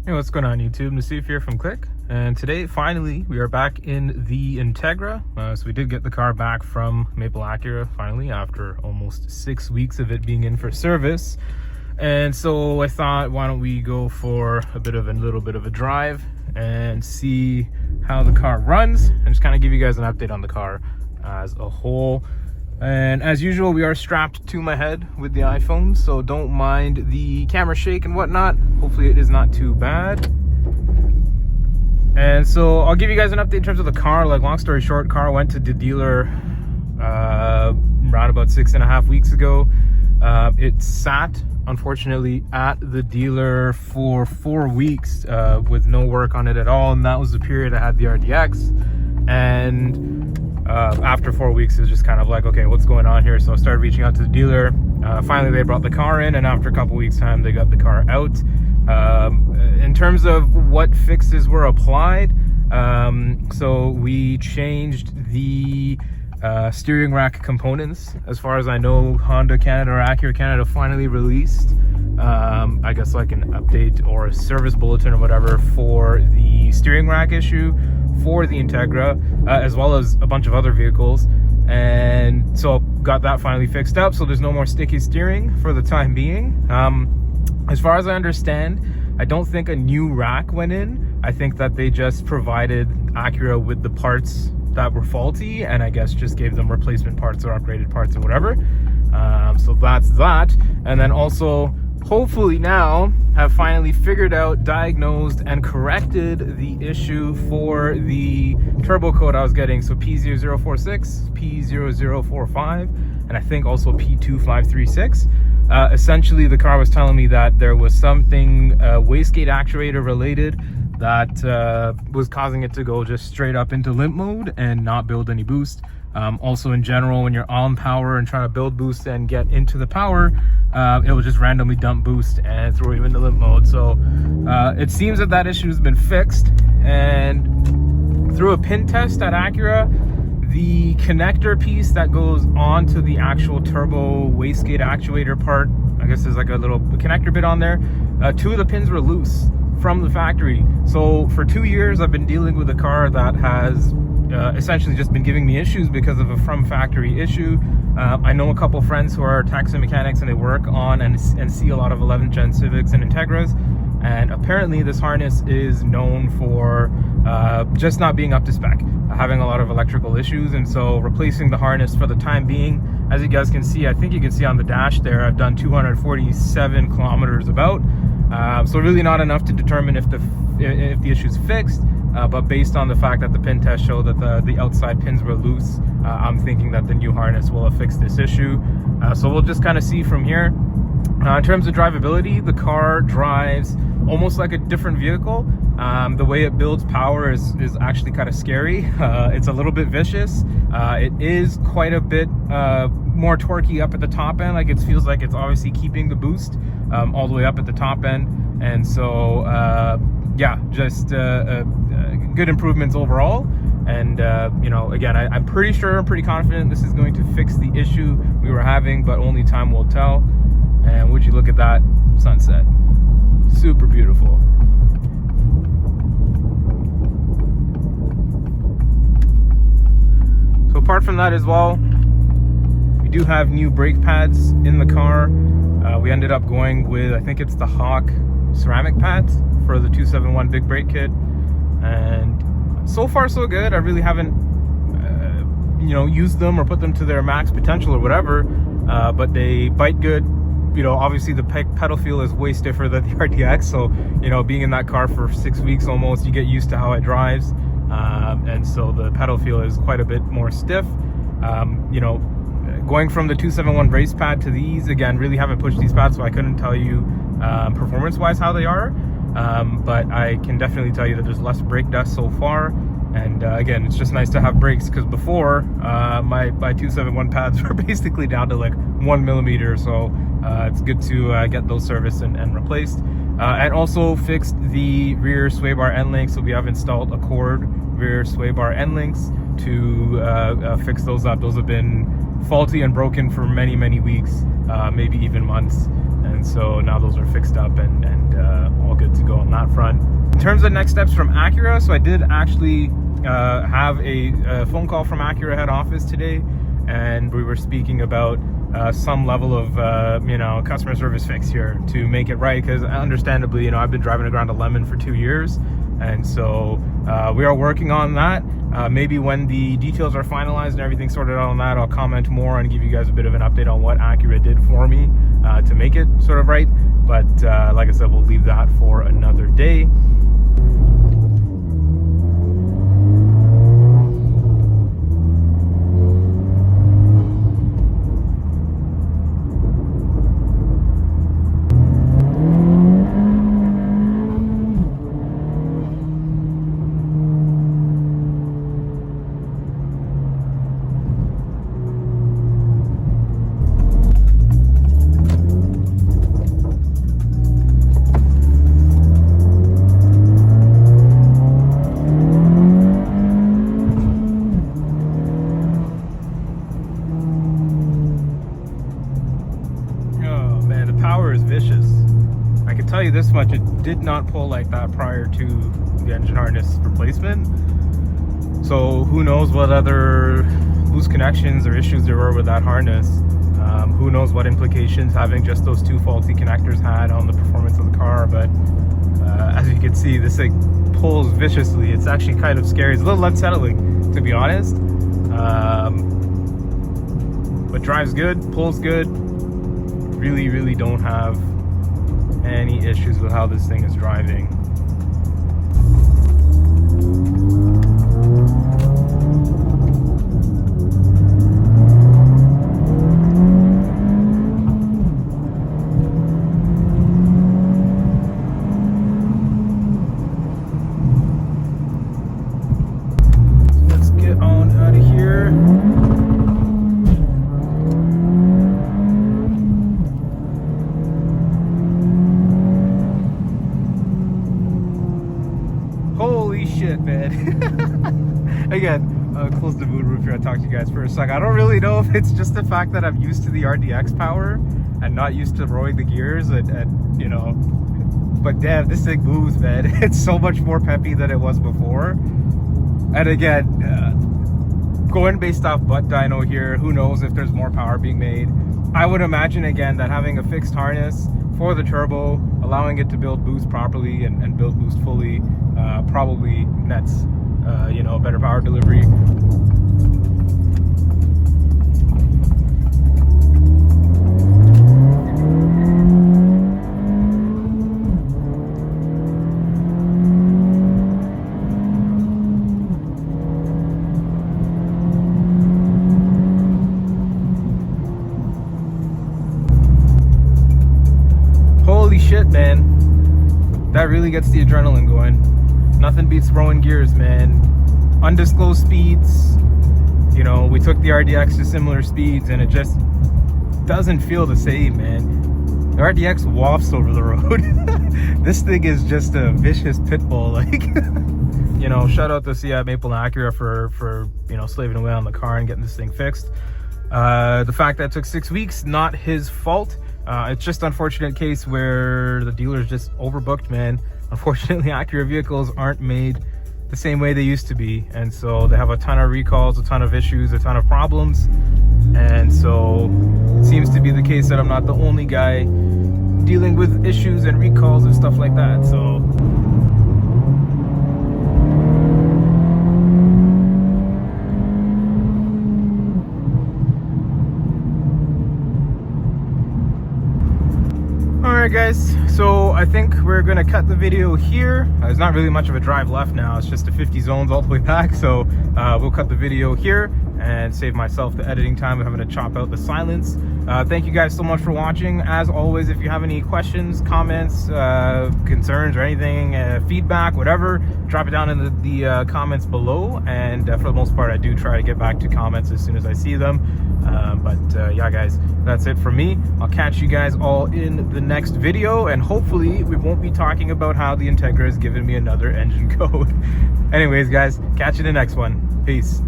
Hey, what's going on YouTube? Nassif here from Click, and today finally we are back in the Integra. So we did get the car back from Maple Acura finally after almost 6 weeks of it being in for service. And so I thought, why don't we go for a little bit of a drive and see how the car runs and just kind of give you guys an update on the car as a whole. And as usual, we are strapped to my head with the iPhone, so don't mind the camera shake and whatnot. Hopefully it is not too bad. And so I'll give you guys an update in terms of the car. Like, long story short, car went to the dealer around about 6.5 weeks ago. It sat, unfortunately, at the dealer for 4 weeks with no work on it at all, and that was the period I had the RDX. And after 4 weeks, it was just kind of like, okay, what's going on here? So I started reaching out to the dealer. Finally, they brought the car in, and after a couple weeks time, they got the car out. In terms of what fixes were applied, so we changed the steering rack components. As far as I know, Honda Canada or Acura Canada finally released I guess like an update or a service bulletin or whatever for the steering rack issue for the Integra, as well as a bunch of other vehicles. And so got that finally fixed up, so there's no more sticky steering for the time being. As far as I understand, I don't think a new rack went in. I think that they just provided Acura with the parts that were faulty, and I guess just gave them replacement parts or upgraded parts or whatever. So that's that. And then also, hopefully now, have finally figured out, diagnosed, and corrected the issue for the turbo code I was getting. So P0046, P0045, and I think also P2536. Essentially, the car was telling me that there was something wastegate actuator related that was causing it to go just straight up into limp mode and not build any boost. Also, in general, when you're on power and trying to build boost and get into the power, it will just randomly dump boost and throw you into limp mode. So it seems that that issue has been fixed, and through a pin test at Acura, the connector piece that goes onto the actual turbo wastegate actuator part, I guess there's like a little connector bit on there. 2 of the pins were loose from the factory. So for 2 years, I've been dealing with a car that has essentially just been giving me issues because of a from factory issue. I know a couple friends who are taxi mechanics, and they work on and see a lot of 11th gen Civics and Integras, and apparently this harness is known for just not being up to spec, having a lot of electrical issues. And so replacing the harness for the time being, as you guys can see, I think you can see on the dash there, I've done 247 kilometers about. So really not enough to determine if the issue's fixed, but based on the fact that the pin test showed that the outside pins were loose, I'm thinking that the new harness will have fixed this issue. So we'll just kind of see from here. In terms of drivability, the car drives almost like a different vehicle. The way it builds power is actually kind of scary. It's a little bit vicious. It is quite a bit more torquey up at the top end. Like, it feels like it's obviously keeping the boost all the way up at the top end. And so yeah, just good improvements overall. And you know, again, I'm pretty confident this is going to fix the issue we were having, but only time will tell. And would you look at that sunset? Super beautiful. So apart from that as well, we do have new brake pads in the car. We ended up going with, I think it's the Hawk ceramic pads for the 271 big brake kit, and so far so good. I really haven't you know, used them or put them to their max potential or whatever, but they bite good. You know, obviously the pedal feel is way stiffer than the RDX, so you know, being in that car for 6 weeks almost, you get used to how it drives, and so the pedal feel is quite a bit more stiff. You know, going from the 271 race pad to these, again, really haven't pushed these pads, so I couldn't tell you performance wise how they are, but I can definitely tell you that there's less brake dust so far. And again, it's just nice to have brakes, because before my 271 pads were basically down to like 1 millimeter, so it's good to get those serviced and replaced. And also fixed the rear sway bar end links, so we have installed Accord rear sway bar end links to fix those up. Those have been faulty and broken for many weeks, maybe even months, and so now those are fixed up and all good to go on that front. terms of next steps from Acura, so I did actually have a phone call from Acura head office today, and we were speaking about some level of customer service fix here to make it right, because understandably, I've been driving a Grand Lemon for 2 years, and so we are working on that. Maybe when the details are finalized and everything sorted out on that, I'll comment more and give you guys a bit of an update on what Acura did for me to make it sort of right. But like I said, we'll leave that for another day. Vicious. I can tell you this much, it did not pull like that prior to the engine harness replacement. So who knows what other loose connections or issues there were with that harness. Who knows what implications having just those 2 faulty connectors had on the performance of the car. But as you can see, this thing pulls viciously. It's actually kind of scary. It's a little unsettling, to be honest. But drives good, pulls good. Really don't have any issues with how this thing is driving. Let's get on out of here. Holy shit, man. Again, close the moonroof here. I'll talk to you guys for a sec. I don't really know if it's just the fact that I'm used to the RDX power and not used to rolling the gears and but damn, this thing moves, man. It's so much more peppy than it was before. And again, going based off butt dyno here, who knows if there's more power being made. I would imagine, again, that having a fixed harness for the turbo, allowing it to build boost properly and build boost fully, probably nets better power delivery. Holy shit, man. That really gets the adrenaline going. Nothing beats throwing gears, man. Undisclosed speeds. We took the RDX to similar speeds and it just doesn't feel the same, man. The RDX wafts over the road. This thing is just a vicious pit bull. Like, shout out to Seat, Maple, and Acura for slaving away on the car and getting this thing fixed. The fact that it took 6 weeks, not his fault. It's just an unfortunate case where the dealer's just overbooked, man. Unfortunately, Acura vehicles aren't made the same way they used to be, and so they have a ton of recalls, a ton of issues, a ton of problems. And so it seems to be the case that I'm not the only guy dealing with issues and recalls and stuff like that. So alright guys, so I think we're gonna cut the video here. There's not really much of a drive left now. It's just a 50 zones all the way back, so we'll cut the video here and save myself the editing time of having to chop out the silence. Thank you guys so much for watching. As always, if you have any questions, comments, concerns, or anything, feedback, whatever, drop it down in the comments below. And for the most part, I do try to get back to comments as soon as I see them. Yeah guys, that's it for me. I'll catch you guys all in the next video, and hopefully we won't be talking about how the Integra has given me another engine code. Anyways guys, catch you in the next one. Peace.